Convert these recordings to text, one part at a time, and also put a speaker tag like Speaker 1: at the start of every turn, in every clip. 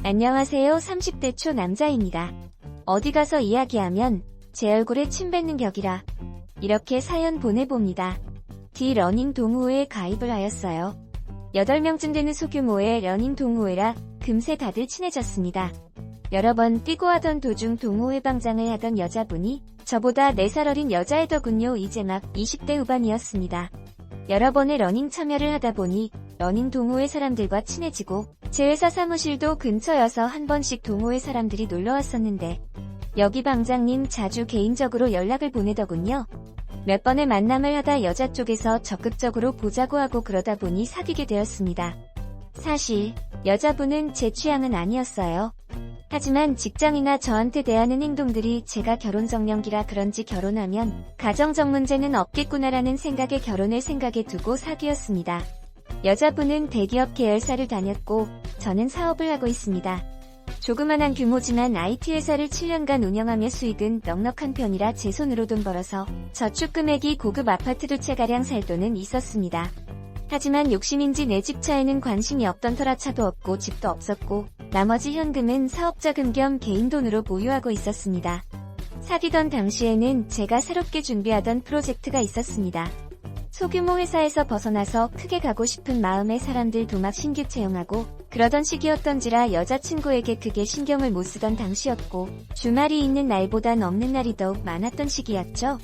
Speaker 1: 안녕하세요. 30대 초 남자입니다. 어디 가서 이야기하면 제 얼굴에 침 뱉는 격이라 이렇게 사연 보내봅니다. 러닝 동호회에 가입을 하였어요. 8명쯤 되는 소규모의 러닝 동호회라 금세 다들 친해졌습니다. 여러 번 뛰고 하던 도중 동호회 방장을 하던 여자분이 저보다 4살 어린 여자애더군요. 이제 막 20대 후반이었습니다. 여러 번의 러닝 참여를 하다 보니 러닝 동호회 사람들과 친해지고 제 회사 사무실도 근처여서 한 번씩 동호회 사람들이 놀러왔었는데 여기 방장님 자주 개인적으로 연락을 보내더군요. 몇 번의 만남을 하다 여자 쪽에서 적극적으로 보자고 하고 그러다 보니 사귀게 되었습니다. 사실 여자분은 제 취향은 아니었어요. 하지만 직장이나 저한테 대하는 행동들이 제가 결혼정년기라 그런지 결혼하면 가정적 문제는 없겠구나라는 생각에 결혼을 생각에 두고 사귀었습니다. 여자분은 대기업 계열사를 다녔고 저는 사업을 하고 있습니다. 조그만한 규모지만 IT 회사를 7년간 운영하며 수익은 넉넉한 편이라 제 손으로 돈 벌어서 저축 금액이 고급 아파트 2채가량 살 돈은 있었습니다. 하지만 욕심인지 내 집 차에는 관심이 없던 터라 차도 없고 집도 없었고 나머지 현금은 사업자금 겸 개인 돈으로 보유하고 있었습니다. 사귀던 당시에는 제가 새롭게 준비하던 프로젝트가 있었습니다. 소규모 회사에서 벗어나서 크게 가고 싶은 마음에 사람들 도막 신규 채용하고 그러던 시기였던지라 여자친구에게 크게 신경을 못 쓰던 당시였고 주말이 있는 날보단 없는 날이 더욱 많았던 시기였죠.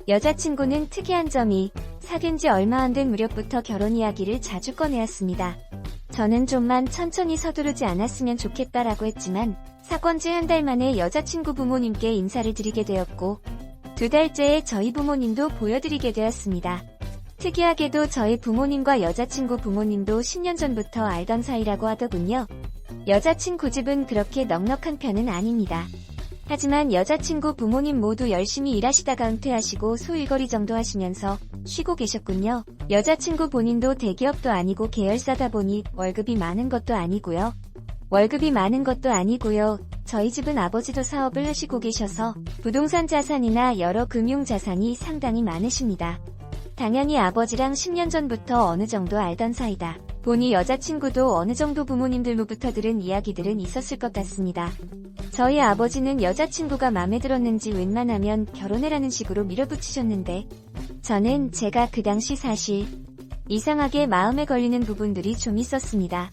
Speaker 1: 여자친구는 특이한 점이 사귄 지 얼마 안 된 무렵부터 결혼 이야기를 자주 꺼내왔습니다. 저는 좀만 천천히 서두르지 않았으면 좋겠다라고 했지만 사귄 지 한 달 만에 여자친구 부모님께 인사를 드리게 되었고 2달째에 저희 부모님도 보여드리게 되었습니다. 특이하게도 저희 부모님과 여자친구 부모님도 10년 전부터 알던 사이라고 하더군요. 여자친구 집은 그렇게 넉넉한 편은 아닙니다. 하지만 여자친구 부모님 모두 열심히 일하시다가 은퇴하시고 소일거리 정도 하시면서 쉬고 계셨군요. 여자친구 본인도 대기업도 아니고 계열사다 보니 월급이 많은 것도 아니고요. 저희 집은 아버지도 사업을 하시고 계셔서 부동산 자산이나 여러 금융 자산이 상당히 많으십니다. 당연히 아버지랑 10년 전부터 어느 정도 알던 사이다 보니 여자친구도 어느 정도 부모님들로부터 들은 이야기들은 있었을 것 같습니다. 저희 아버지는 여자친구가 마음에 들었는지 웬만하면 결혼해라는 식으로 밀어붙이셨는데 저는 제가 그 당시 사실 이상하게 마음에 걸리는 부분들이 좀 있었습니다.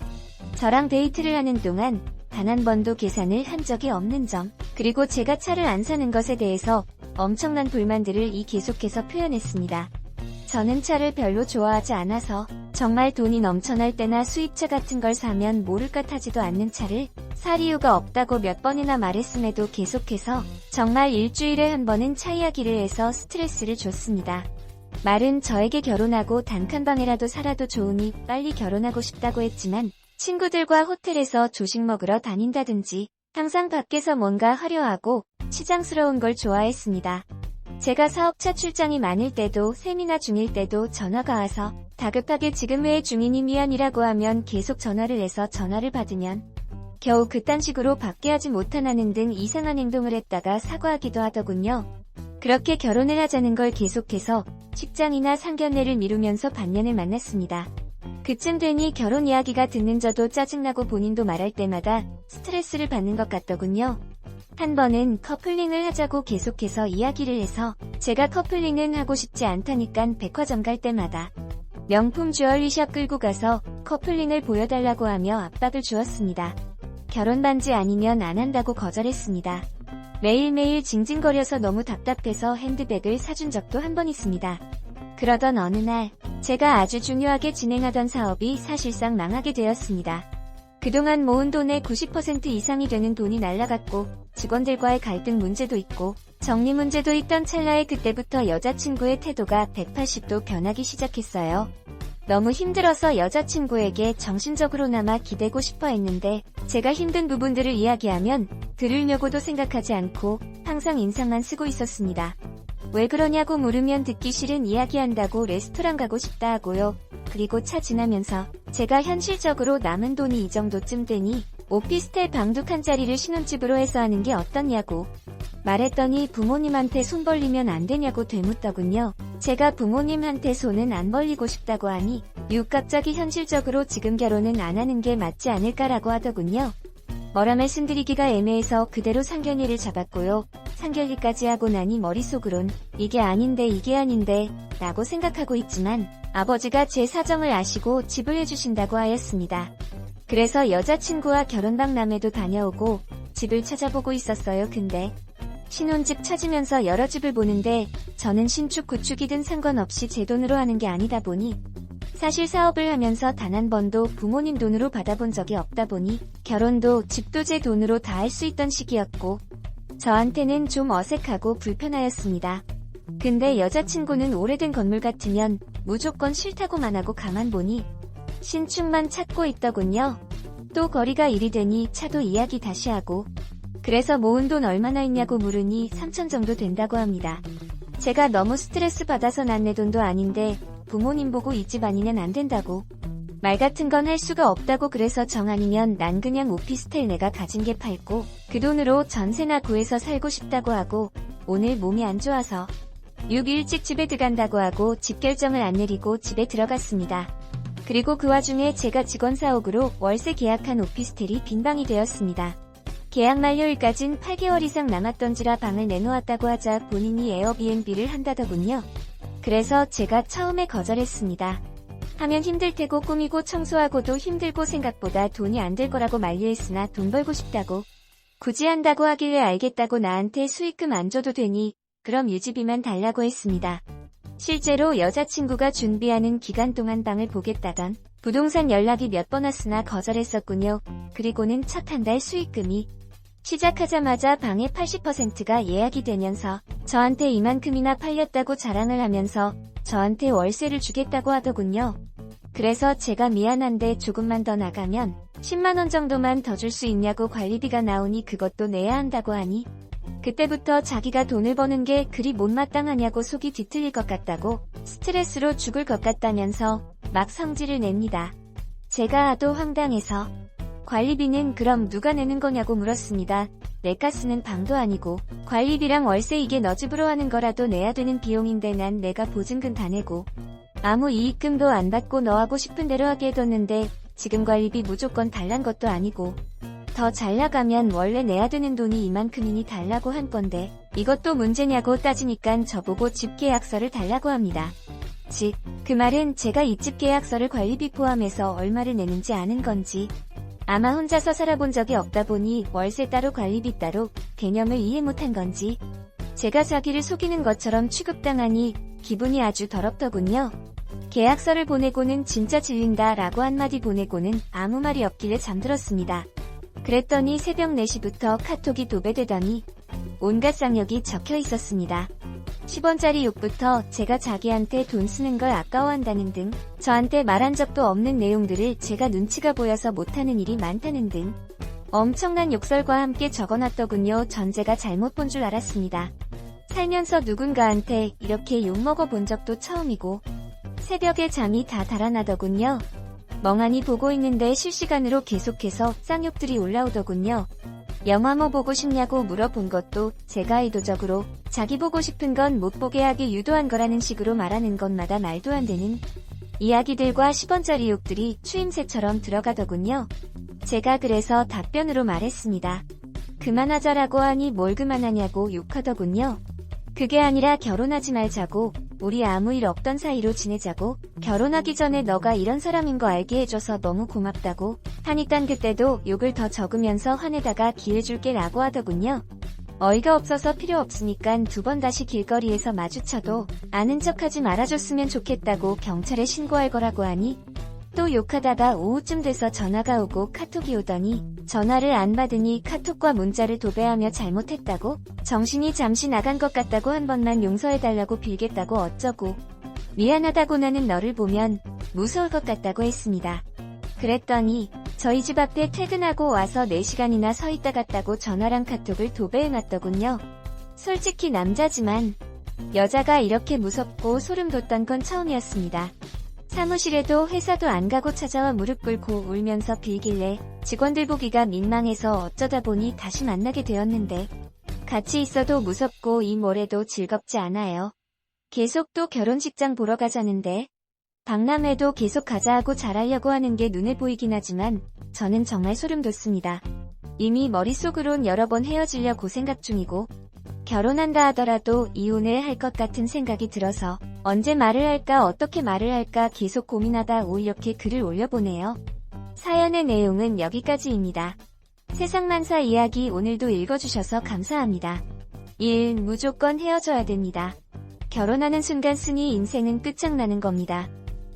Speaker 1: 저랑 데이트를 하는 동안 단 한 번도 계산을 한 적이 없는 점, 그리고 제가 차를 안 사는 것에 대해서 엄청난 불만들을 계속해서 표현했습니다. 저는 차를 별로 좋아하지 않아서 정말 돈이 넘쳐날 때나 수입차 같은 걸 사면 모를까 타지도 않는 차를 살 이유가 없다고 몇 번이나 말했음에도 계속해서 정말 일주일에 한 번은 차 이야기를 해서 스트레스를 줬습니다. 말은 저에게 결혼하고 단칸방에라도 살아도 좋으니 빨리 결혼하고 싶다고 했지만 친구들과 호텔에서 조식 먹으러 다닌다든지 항상 밖에서 뭔가 화려하고 시장스러운 걸 좋아했습니다. 제가 사업차 출장이 많을 때도 세미나 중일 때도 전화가 와서 다급하게 지금 회의 중이니 미안이라고 하면 계속 전화를 해서 전화를 받으면 겨우 그딴 식으로 밖에 하지 못하는 등 이상한 행동을 했다가 사과하기도 하더군요. 그렇게 결혼을 하자는 걸 계속해서 직장이나 상견례를 미루면서 반년을 만났습니다. 그쯤 되니 결혼 이야기가 듣는 저도 짜증나고 본인도 말할 때마다 스트레스를 받는 것 같더군요. 한 번은 커플링을 하자고 계속해서 이야기를 해서 제가 커플링은 하고 싶지 않다니깐 백화점 갈 때마다 명품 주얼리샵 끌고 가서 커플링을 보여달라고 하며 압박을 주었습니다. 결혼 반지 아니면 안 한다고 거절했습니다. 매일매일 징징거려서 너무 답답해서 핸드백을 사준 적도 한 번 있습니다. 그러던 어느 날 제가 아주 중요하게 진행하던 사업이 사실상 망하게 되었습니다. 그동안 모은 돈의 90% 이상이 되는 돈이 날아갔고 직원들과의 갈등 문제도 있고 정리 문제도 있던 찰나에 그때부터 여자친구의 태도가 180도 변하기 시작했어요. 너무 힘들어서 여자친구에게 정신적으로나마 기대고 싶어 했는데 제가 힘든 부분들을 이야기하면 들으려고도 생각하지 않고 항상 인상만 쓰고 있었습니다. 왜 그러냐고 물으면 듣기 싫은 이야기한다고 레스토랑 가고 싶다 하고요. 그리고 차 지나면서 제가 현실적으로 남은 돈이 이 정도쯤 되니 오피스텔 방 2칸짜리를 신혼집으로 해서 하는 게 어떻냐고 말했더니 부모님한테 손 벌리면 안 되냐고 되묻더군요. 제가 부모님한테 손은 안 벌리고 싶다고 하니 갑자기 현실적으로 지금 결혼은 안 하는 게 맞지 않을까라고 하더군요. 뭐라 말씀드리기가 애매해서 그대로 상견례를 잡았고요. 상견례까지 하고 나니 머릿속으론 이게 아닌데 라고 생각하고 있지만 아버지가 제 사정을 아시고 집을 해주신다고 하였습니다. 그래서 여자친구와 결혼박람회도 다녀오고 집을 찾아보고 있었어요. 근데 신혼집 찾으면서 여러 집을 보는데 저는 신축 구축이든 상관없이 제 돈으로 하는 게 아니다 보니 사실 사업을 하면서 단 한 번도 부모님 돈으로 받아본 적이 없다 보니 결혼도 집도 제 돈으로 다 할 수 있던 시기였고 저한테는 좀 어색하고 불편하였습니다. 근데 여자친구는 오래된 건물 같으면 무조건 싫다고만 하고 가만 보니 신축만 찾고 있더군요. 또 거리가 일이 되니 차도 이야기 다시 하고 그래서 모은 돈 얼마나 있냐고 물으니 3천 정도 된다고 합니다. 제가 너무 스트레스 받아서 난 내 돈도 아닌데 부모님 보고 이 집 아니면 안 된다고 말 같은 건 할 수가 없다고 그래서 정 아니면 난 그냥 오피스텔 내가 가진 게 팔고 그 돈으로 전세나 구해서 살고 싶다고 하고 오늘 몸이 안 좋아서 6일 일찍 집에 들어간다고 하고 집 결정을 안 내리고 집에 들어갔습니다. 그리고 그 와중에 제가 직원 사옥으로 월세 계약한 오피스텔이 빈방이 되었습니다. 계약 만료일까진 8개월 이상 남았던지라 방을 내놓았다고 하자 본인이 에어비앤비를 한다더군요. 그래서 제가 처음에 거절했습니다. 하면 힘들 테고 꾸미고 청소하고도 힘들고 생각보다 돈이 안 들 거라고 만류했으나 돈 벌고 싶다고 굳이 한다고 하길래 알겠다고 나한테 수익금 안 줘도 되니 그럼 유지비만 달라고 했습니다. 실제로 여자친구가 준비하는 기간 동안 방을 보겠다던 부동산 연락이 몇 번 왔으나 거절했었군요. 그리고는 첫 한 달 수익금이 시작하자마자 방의 80%가 예약이 되면서 저한테 이만큼이나 팔렸다고 자랑을 하면서 저한테 월세를 주겠다고 하더군요. 그래서 제가 미안한데 조금만 더 나가면 10만원 정도만 더 줄 수 있냐고 관리비가 나오니 그것도 내야 한다고 하니 그때부터 자기가 돈을 버는 게 그리 못마땅하냐고 속이 뒤틀릴 것 같다고 스트레스로 죽을 것 같다면서 막 성질을 냅니다. 제가 하도 황당해서 관리비는 그럼 누가 내는 거냐고 물었습니다. 내가 쓰는 방도 아니고 관리비랑 월세 이게 너 집으로 하는 거라도 내야 되는 비용인데 난 내가 보증금 다 내고 아무 이익금도 안 받고 너 하고 싶은 대로 하게 해뒀는데 지금 관리비 무조건 달란 것도 아니고 더 잘 나가면 원래 내야 되는 돈이 이만큼이니 달라고 한 건데 이것도 문제냐고 따지니깐 저보고 집 계약서를 달라고 합니다. 즉, 그 말은 제가 이 집 계약서를 관리비 포함해서 얼마를 내는지 아는 건지 아마 혼자서 살아본 적이 없다 보니 월세 따로 관리비 따로 개념을 이해 못한 건지 제가 자기를 속이는 것처럼 취급당하니 기분이 아주 더럽더군요. 계약서를 보내고는 진짜 질린다 라고 한마디 보내고는 아무 말이 없길래 잠들었습니다. 그랬더니 새벽 4시부터 카톡이 도배되더니 온갖 쌍욕이 적혀 있었습니다. 10원짜리 욕부터 제가 자기한테 돈 쓰는 걸 아까워한다는 등 저한테 말한 적도 없는 내용들을 제가 눈치가 보여서 못하는 일이 많다는 등 엄청난 욕설과 함께 적어놨더군요. 전 제가 잘못 본 줄 알았습니다. 살면서 누군가한테 이렇게 욕먹어 본 적도 처음이고 새벽에 잠이 다 달아나더군요. 멍하니 보고 있는데 실시간으로 계속해서 쌍욕들이 올라오더군요. 영화 뭐 보고 싶냐고 물어본 것도 제가 의도적으로 자기 보고 싶은 건 못 보게 하기 유도한 거라는 식으로 말하는 것마다 말도 안 되는 이야기들과 10원짜리 욕들이 추임새처럼 들어가더군요. 제가 그래서 답변으로 말했습니다. 그만하자라고 하니 뭘 그만하냐고 욕하더군요. 그게 아니라 결혼하지 말자고 우리 아무 일 없던 사이로 지내자고 결혼하기 전에 너가 이런 사람인 거 알게 해줘서 너무 고맙다고 하니깐 그때도 욕을 더 적으면서 화내다가 기회 줄게 라고 하더군요. 어이가 없어서 필요 없으니깐 2번 다시 길거리에서 마주쳐도 아는 척하지 말아줬으면 좋겠다고 경찰에 신고할 거라고 하니 또 욕하다가 오후쯤 돼서 전화가 오고 카톡이 오더니 전화를 안 받으니 카톡과 문자를 도배하며 잘못했다고 정신이 잠시 나간 것 같다고 한 번만 용서해달라고 빌겠다고 어쩌고 미안하다고 나는 너를 보면 무서울 것 같다고 했습니다. 그랬더니 저희 집 앞에 퇴근하고 와서 4시간이나 서 있다 갔다고 전화랑 카톡을 도배해놨더군요. 솔직히 남자지만 여자가 이렇게 무섭고 소름 돋던 건 처음이었습니다. 사무실에도 회사도 안 가고 찾아와 무릎 꿇고 울면서 빌길래 직원들 보기가 민망해서 어쩌다 보니 다시 만나게 되었는데 같이 있어도 무섭고 이 모레도 즐겁지 않아요. 계속 또 결혼식장 보러 가자는데 박람회도 계속 가자 하고 잘하려고 하는 게 눈에 보이긴 하지만 저는 정말 소름 돋습니다. 이미 머릿속으론 여러 번 헤어지려고 생각 중이고 결혼한다 하더라도 이혼을 할 것 같은 생각이 들어서 언제 말을 할까 어떻게 말을 할까 계속 고민하다 이렇게 글을 올려보네요. 사연의 내용은 여기까지입니다. 세상만사 이야기 오늘도 읽어주셔서 감사합니다. 1. 무조건 헤어져야 됩니다. 결혼하는 순간 쓰니 인생은 끝장나는 겁니다.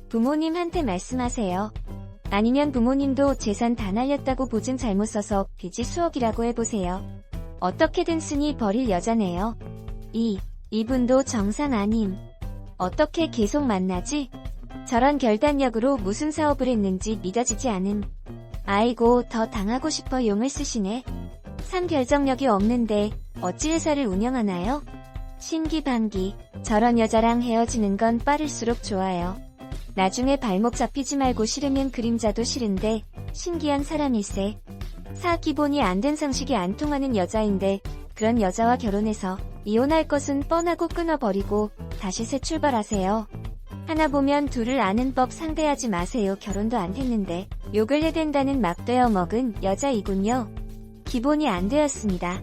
Speaker 1: 부모님한테 말씀하세요. 아니면 부모님도 재산 다 날렸다고 보증 잘못 써서 빚이 수억이라고 해보세요. 어떻게든 쓰니 버릴 여자네요. 2. 이분도 정상 아님. 어떻게 계속 만나지? 저런 결단력으로 무슨 사업을 했는지 믿어지지 않음. 아이고 더 당하고 싶어 용을 쓰시네. 3. 결정력이 없는데 어찌 회사를 운영하나요? 신기반기. 저런 여자랑 헤어지는 건 빠를수록 좋아요. 나중에 발목 잡히지 말고 싫으면 그림자도 싫은데 신기한 사람일세. 4. 기본이 안 된 상식이 안 통하는 여자인데 그런 여자와 결혼해서 이혼할 것은 뻔하고 끊어버리고 다시 새 출발하세요. 하나 보면 둘을 아는 법 상대하지 마세요. 결혼도 안 했는데 욕을 해댄다는 막 되어 먹은 여자이군요. 기본이 안 되었습니다.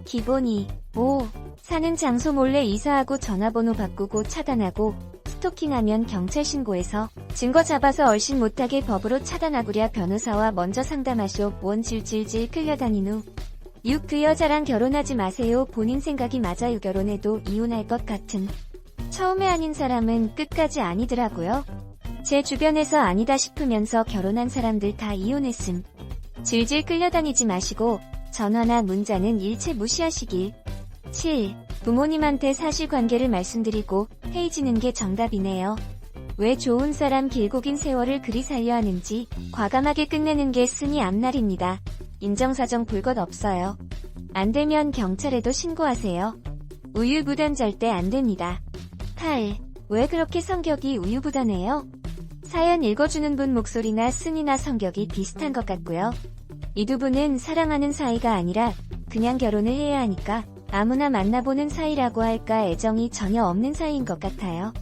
Speaker 1: 기본이 5. 사는 장소 몰래 이사하고 전화번호 바꾸고 차단하고 스토킹하면 경찰 신고해서 증거 잡아서 얼씬 못하게 법으로 차단하구랴. 변호사와 먼저 상담하쇼. 원 질질질 끌려다닌 후 6. 그 여자랑 결혼하지 마세요. 본인 생각이 맞아요. 결혼해도 이혼할 것 같은 처음에 아닌 사람은 끝까지 아니더라고요. 제 주변에서 아니다 싶으면서 결혼한 사람들 다 이혼했음. 질질 끌려다니지 마시고 전화나 문자는 일체 무시하시길. 7. 부모님한테 사실관계를 말씀드리고 헤어지는 게 정답이네요. 왜 좋은 사람 길고 긴 세월을 그리 살려 하는지 과감하게 끝내는 게 쓰니 앞날입니다. 인정사정 볼 것 없어요. 안 되면 경찰에도 신고하세요. 우유부단 절대 안 됩니다. 8. 왜 그렇게 성격이 우유부단해요? 사연 읽어주는 분 목소리나 쓴이나 성격이 비슷한 것 같고요. 이 두 분은 사랑하는 사이가 아니라 그냥 결혼을 해야 하니까 아무나 만나보는 사이라고 할까 애정이 전혀 없는 사이인 것 같아요.